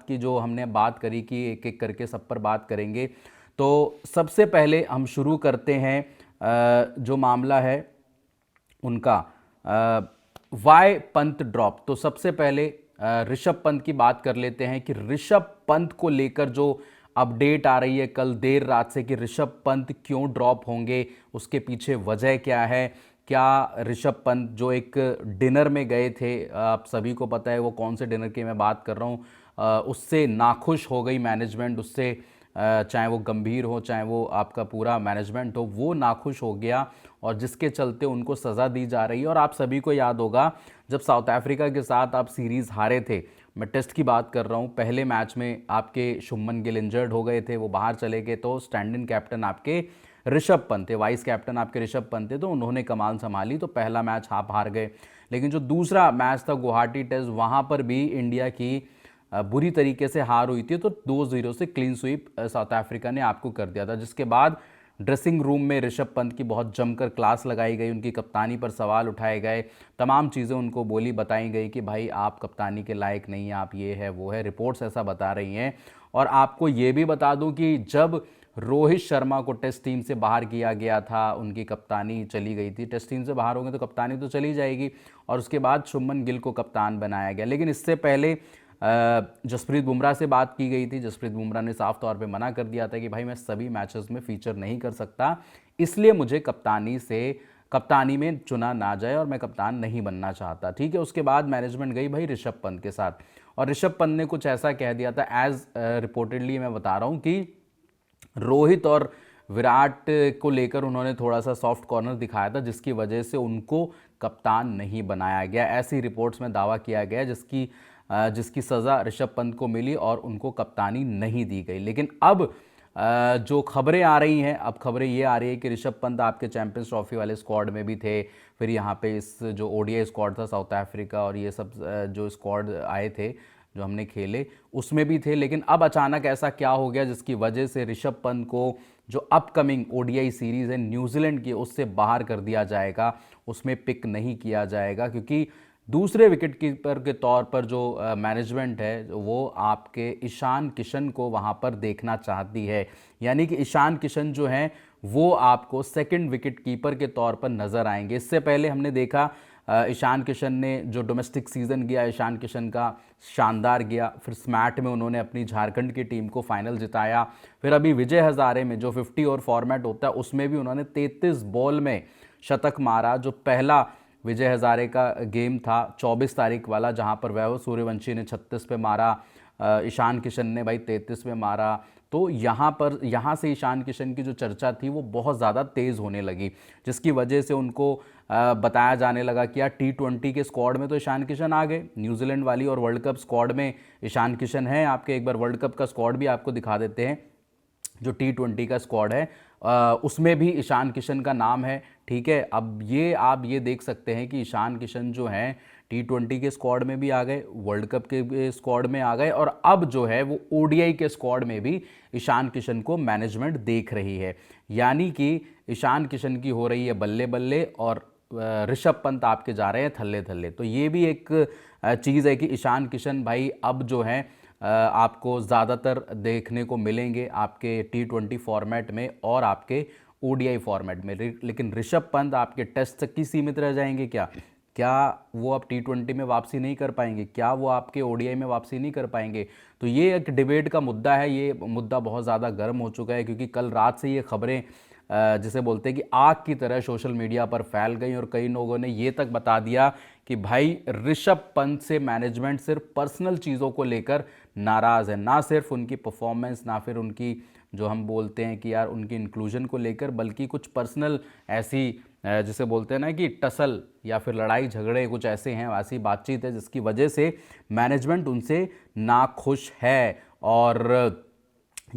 की जो हमने बात करी कि एक एक करके सब पर बात करेंगे। तो सबसे पहले हम शुरू करते हैं जो मामला है उनका, वाई पंत ड्रॉप। तो सबसे पहले ऋषभ पंत की बात कर लेते हैं कि ऋषभ पंत को लेकर जो अपडेट आ रही है कल देर रात से कि ऋषभ पंत क्यों ड्रॉप होंगे, उसके पीछे वजह क्या है। क्या ऋषभ पंत जो एक डिनर में गए थे, आप सभी को पता है वो कौन से डिनर की मैं बात कर रहा हूँ, उससे नाखुश हो गई मैनेजमेंट, उससे चाहे वो गंभीर हो चाहे वो आपका पूरा मैनेजमेंट हो, वो नाखुश हो गया और जिसके चलते उनको सज़ा दी जा रही है। और आप सभी को याद होगा जब साउथ अफ्रीका के साथ आप सीरीज़ हारे थे, मैं टेस्ट की बात कर रहा हूँ, पहले मैच में आपके शुभमन गिल इंजर्ड हो गए थे, वो बाहर चले गए, तो स्टैंड इन कैप्टन आपके ऋषभ पंत थे, वाइस कैप्टन आपके ऋषभ पंत थे, तो उन्होंने कमाल संभाली, तो पहला मैच आप हार गए। लेकिन जो दूसरा मैच था गुवाहाटी टेस्ट, वहाँ पर भी इंडिया की बुरी तरीके से हार हुई थी, तो 2-0 से क्लीन स्वीप साउथ अफ्रीका ने आपको कर दिया था, जिसके बाद ड्रेसिंग रूम में ऋषभ पंत की बहुत जमकर क्लास लगाई गई, उनकी कप्तानी पर सवाल उठाए गए, तमाम चीज़ें उनको बोली बताई गई कि भाई आप कप्तानी के लायक नहीं हैं, आप ये है वो है, रिपोर्ट्स ऐसा बता रही हैं। और आपको ये भी बता दूं कि जब रोहित शर्मा को टेस्ट टीम से बाहर किया गया था, उनकी कप्तानी चली गई थी, टेस्ट टीम से बाहर होंगे तो कप्तानी तो चली जाएगी, और उसके बाद शुभमन गिल को कप्तान बनाया गया। लेकिन इससे पहले जसप्रीत बुमराह से बात की गई थी, जसप्रीत बुमराह ने साफ तौर पे मना कर दिया था कि भाई मैं सभी मैचेस में फीचर नहीं कर सकता, इसलिए मुझे कप्तानी में चुना ना जाए और मैं कप्तान नहीं बनना चाहता। ठीक है, उसके बाद मैनेजमेंट गई भाई ऋषभ पंत के साथ, और ऋषभ पंत ने कुछ ऐसा कह दिया था, एज रिपोर्टेडली मैं बता रहा हूँ कि रोहित और विराट को लेकर उन्होंने थोड़ा सा सॉफ्ट कॉर्नर दिखाया था, जिसकी वजह से उनको कप्तान नहीं बनाया गया, ऐसी रिपोर्ट्स में दावा किया गया, जिसकी सज़ा ऋषभ पंत को मिली और उनको कप्तानी नहीं दी गई। लेकिन अब जो खबरें आ रही हैं, अब खबरें ये आ रही है कि ऋषभ पंत आपके चैंपियंस ट्रॉफी वाले स्क्वाड में भी थे, फिर यहाँ पे इस जो ओडीआई स्क्वाड था साउथ अफ्रीका और ये सब जो स्क्वाड आए थे जो हमने खेले उसमें भी थे। लेकिन अब अचानक ऐसा क्या हो गया जिसकी वजह से ऋषभ पंत को जो अपकमिंग ओडीआई सीरीज़ है न्यूजीलैंड की उससे बाहर कर दिया जाएगा, उसमें पिक नहीं किया जाएगा, क्योंकि दूसरे विकेट कीपर के तौर पर जो मैनेजमेंट है वो आपके ईशान किशन को वहाँ पर देखना चाहती है। यानी कि ईशान किशन जो हैं वो आपको सेकंड विकेट कीपर के तौर पर नज़र आएंगे। इससे पहले हमने देखा ईशान किशन ने जो डोमेस्टिक सीज़न गया ईशान किशन का शानदार गया, फिर स्मैट में उन्होंने अपनी झारखंड की टीम को फाइनल जिताया, फिर अभी विजय हज़ारे में जो 50 ओवर फॉर्मेट होता है उसमें भी उन्होंने 33 बॉल में शतक मारा। जो पहला विजय हज़ारे का गेम था 24 तारीख वाला, जहां पर वैभव सूर्यवंशी ने 36 पे मारा, ईशान किशन ने भाई 33 में मारा, तो यहाँ से ईशान किशन की जो चर्चा थी वो बहुत ज़्यादा तेज़ होने लगी, जिसकी वजह से उनको बताया जाने लगा कि यार T20 के स्क्वाड में तो ईशान किशन आ गए, न्यूजीलैंड वाली और वर्ल्ड कप स्क्वाड में ईशान किशन है आपके, एक बार वर्ल्ड कप का स्क्वाड भी आपको दिखा देते हैं, जो T20 का स्क्वाड है उसमें भी ईशान किशन का नाम है। ठीक है, अब ये आप ये देख सकते हैं कि ईशान किशन जो हैं T20 के स्क्वाड में भी आ गए, वर्ल्ड कप के स्क्वाड में आ गए, और अब जो है वो ओडीआई के स्क्वाड में भी ईशान किशन को मैनेजमेंट देख रही है। यानी कि ईशान किशन की हो रही है बल्ले बल्ले और ऋषभ पंत आपके जा रहे हैं थल्ले थल्ले। तो ये भी एक चीज़ है कि ईशान किशन भाई अब जो है आपको ज़्यादातर देखने को मिलेंगे आपके T20 फॉर्मेट में और आपके ओडीआई फॉर्मेट में। लेकिन ऋषभ पंत आपके टेस्ट तक ही सीमित रह जाएंगे क्या वो अब T20 में वापसी नहीं कर पाएंगे, क्या वो आपके ओडीआई में वापसी नहीं कर पाएंगे? तो ये एक डिबेट का मुद्दा है, ये मुद्दा बहुत ज़्यादा गर्म हो चुका है, क्योंकि कल रात से ये खबरें जिसे बोलते हैं कि आग की तरह सोशल मीडिया पर फैल गई, और कई लोगों ने ये तक बता दिया कि भाई ऋषभ पंत से मैनेजमेंट सिर्फ पर्सनल चीज़ों को लेकर नाराज़ है, ना सिर्फ उनकी परफॉर्मेंस, ना फिर उनकी जो हम बोलते हैं कि यार उनकी इंक्लूजन को लेकर, बल्कि कुछ पर्सनल ऐसी जिसे बोलते हैं ना कि टसल या फिर लड़ाई झगड़े कुछ ऐसे हैं, ऐसी बातचीत है जिसकी वजह से मैनेजमेंट उनसे नाखुश है। और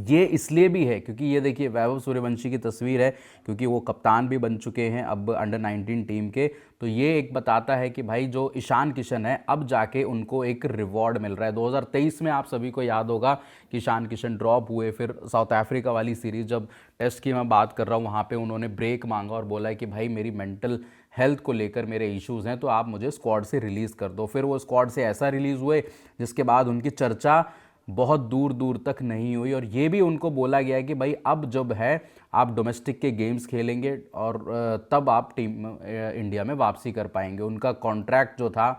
ये इसलिए भी है क्योंकि ये देखिए वैभव सूर्यवंशी की तस्वीर है, क्योंकि वो कप्तान भी बन चुके हैं अब अंडर 19 टीम के, तो ये एक बताता है कि भाई जो ईशान किशन है अब जाके उनको एक रिवॉर्ड मिल रहा है। 2023 में आप सभी को याद होगा कि ईशान किशन ड्रॉप हुए, फिर साउथ अफ्रीका वाली सीरीज़ जब टेस्ट की मैं बात कर रहा हूँ वहाँ पर उन्होंने ब्रेक मांगा और बोला है कि भाई मेरी मेंटल हेल्थ को लेकर मेरे इश्यूज़ हैं, तो आप मुझे स्क्वाड से रिलीज़ कर दो। फिर वो स्क्वाड से ऐसा रिलीज़ हुए जिसके बाद उनकी चर्चा बहुत दूर दूर तक नहीं हुई। और ये भी उनको बोला गया है कि भाई अब जब है आप डोमेस्टिक के गेम्स खेलेंगे और तब आप टीम इंडिया में वापसी कर पाएंगे। उनका कॉन्ट्रैक्ट जो था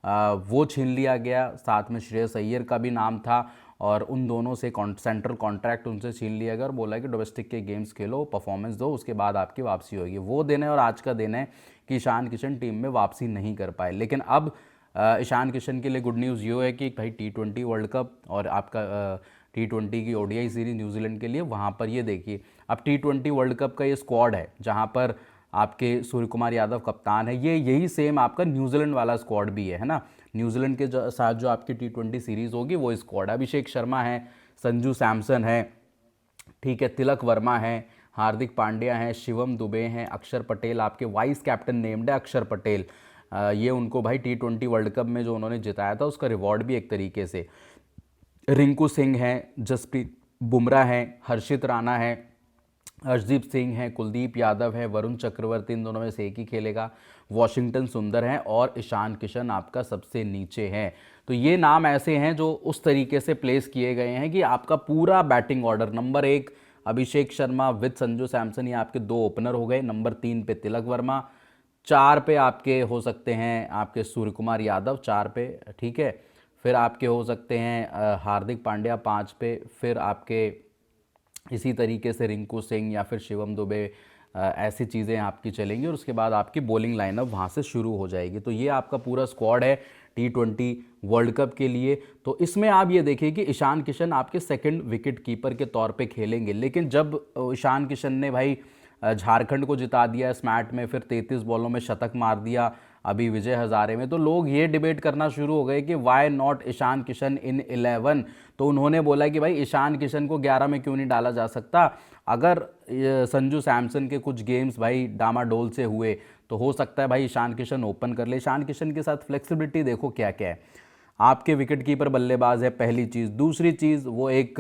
वो छीन लिया गया, साथ में श्रेयस अय्यर का भी नाम था, और उन दोनों से सेंट्रल कॉन्ट्रैक्ट उनसे छीन लिया गया और बोला कि डोमेस्टिक के गेम्स खेलो, परफॉर्मेंस दो, उसके बाद आपकी वापसी होगी। वो दिन है और आज का दिन है कि ईशान किशन टीम में वापसी नहीं कर पाए। लेकिन अब ईशान किशन के लिए गुड न्यूज़ ये है कि भाई T20 वर्ल्ड कप और आपका T20 की ODI सीरीज न्यूजीलैंड के लिए, वहाँ पर ये देखिए अब T20 वर्ल्ड कप का ये स्क्वाड है जहाँ पर आपके सूर्य कुमार यादव कप्तान है, ये यही सेम आपका न्यूजीलैंड वाला स्क्वाड भी है ना। न्यूजीलैंड के साथ जो आपकी T20 सीरीज होगी वो स्क्वाड, अभिषेक शर्मा है, संजू सैमसन है, ठीक है, तिलक वर्मा है, हार्दिक पांड्या हैं, शिवम दुबे हैं, अक्षर पटेल आपके वाइस कैप्टन नेम्ड है अक्षर पटेल। ये उनको भाई T20 वर्ल्ड कप में जो उन्होंने जिताया था उसका रिवॉर्ड भी एक तरीके से। रिंकू सिंह हैं, जसप्रीत बुमराह हैं, हर्षित राणा है, हर्षदीप सिंह है, कुलदीप यादव है, वरुण चक्रवर्ती, इन दोनों में से एक ही खेलेगा, वॉशिंगटन सुंदर हैं और ईशान किशन आपका सबसे नीचे है। तो ये नाम ऐसे हैं जो उस तरीके से प्लेस किए गए हैं कि आपका पूरा batting order, number 1 Abhishek Sharma with Sanju Samson, ये आपके 2 ओपनर हो गए, नंबर 3 पे तिलक वर्मा, 4 पे आपके हो सकते हैं आपके सूर्य कुमार यादव 4 पे, ठीक है, फिर आपके हो सकते हैं हार्दिक पांड्या 5 पे, फिर आपके इसी तरीके से रिंकू सिंह या फिर शिवम दुबे, ऐसी चीज़ें आपकी चलेंगी और उसके बाद आपकी बॉलिंग लाइनअप वहाँ से शुरू हो जाएगी। तो ये आपका पूरा स्क्वाड है T20 वर्ल्ड कप के लिए। तो इसमें आप ये देखिए कि ईशान किशन आपके सेकंड विकेट कीपर के तौर पे खेलेंगे। लेकिन जब ईशान किशन ने भाई झारखंड को जिता दिया इस मैच में, फिर 33 बॉलों में शतक मार दिया अभी विजय हजारे में, तो लोग ये डिबेट करना शुरू हो गए कि वाई नॉट ईशान किशन इन 11। तो उन्होंने बोला कि भाई ईशान किशन को 11 में क्यों नहीं डाला जा सकता। अगर संजू सैमसन के कुछ गेम्स भाई डामाडोल से हुए तो हो सकता है भाई ईशान किशन ओपन कर ले। ईशान किशन के साथ फ्लेक्सिबिलिटी देखो क्या क्या है, आपके विकेट कीपर बल्लेबाज है, पहली चीज़। दूसरी चीज़, वो एक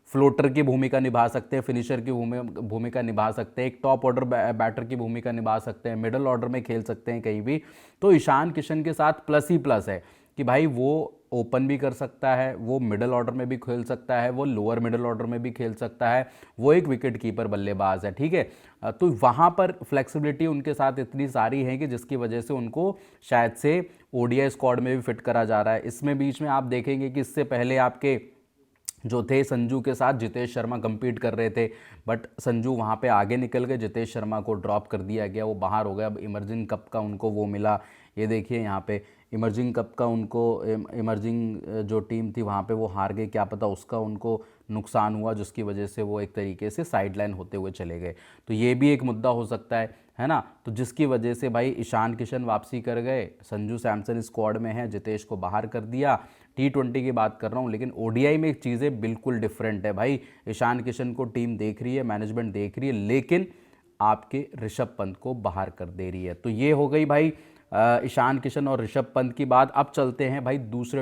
फ्लोटर की भूमिका निभा सकते हैं, फिनिशर की भूमिका निभा सकते हैं, एक टॉप ऑर्डर बैटर की भूमिका निभा सकते हैं, मिडल ऑर्डर में खेल सकते हैं कहीं भी। तो ईशान किशन के साथ प्लस ही प्लस है कि भाई वो ओपन भी कर सकता है, वो मिडल ऑर्डर में भी खेल सकता है, वो लोअर मिडल ऑर्डर में भी खेल सकता है, वो एक विकेट कीपर बल्लेबाज है, ठीक है। तो वहाँ पर फ्लेक्सिबिलिटी उनके साथ इतनी सारी है कि जिसकी वजह से उनको शायद से ODI स्क्वाड में भी फिट करा जा रहा है। इसमें बीच में आप देखेंगे कि इससे पहले आपके जो थे संजू के साथ जितेश शर्मा compete कर रहे थे, बट संजू वहाँ पे आगे निकल गए, जितेश शर्मा को ड्रॉप कर दिया गया, वो बाहर हो गया। अब इमर्जिंग कप का उनको वो मिला, ये देखिए यहाँ पे इमर्जिंग कप का उनको, इमर्जिंग जो टीम थी वहाँ पे वो हार गए, क्या पता उसका उनको नुकसान हुआ जिसकी वजह से वो एक तरीके से साइडलाइन होते हुए चले गए। तो ये भी एक मुद्दा हो सकता है ना। तो जिसकी वजह से भाई ईशान किशन वापसी कर गए, संजू सैमसन स्क्वाड में है, जितेश को बाहर कर दिया। T20 की बात कर रहा हूँ, लेकिन ODI में चीज़ें बिल्कुल डिफरेंट है भाई। ईशान किशन को टीम देख रही है, मैनेजमेंट देख रही है, लेकिन आपके ऋषभ पंत को बाहर कर दे रही है। तो ये हो गई भाई ईशान किशन और ऋषभ पंत की बात। अब चलते हैं भाई दूसरे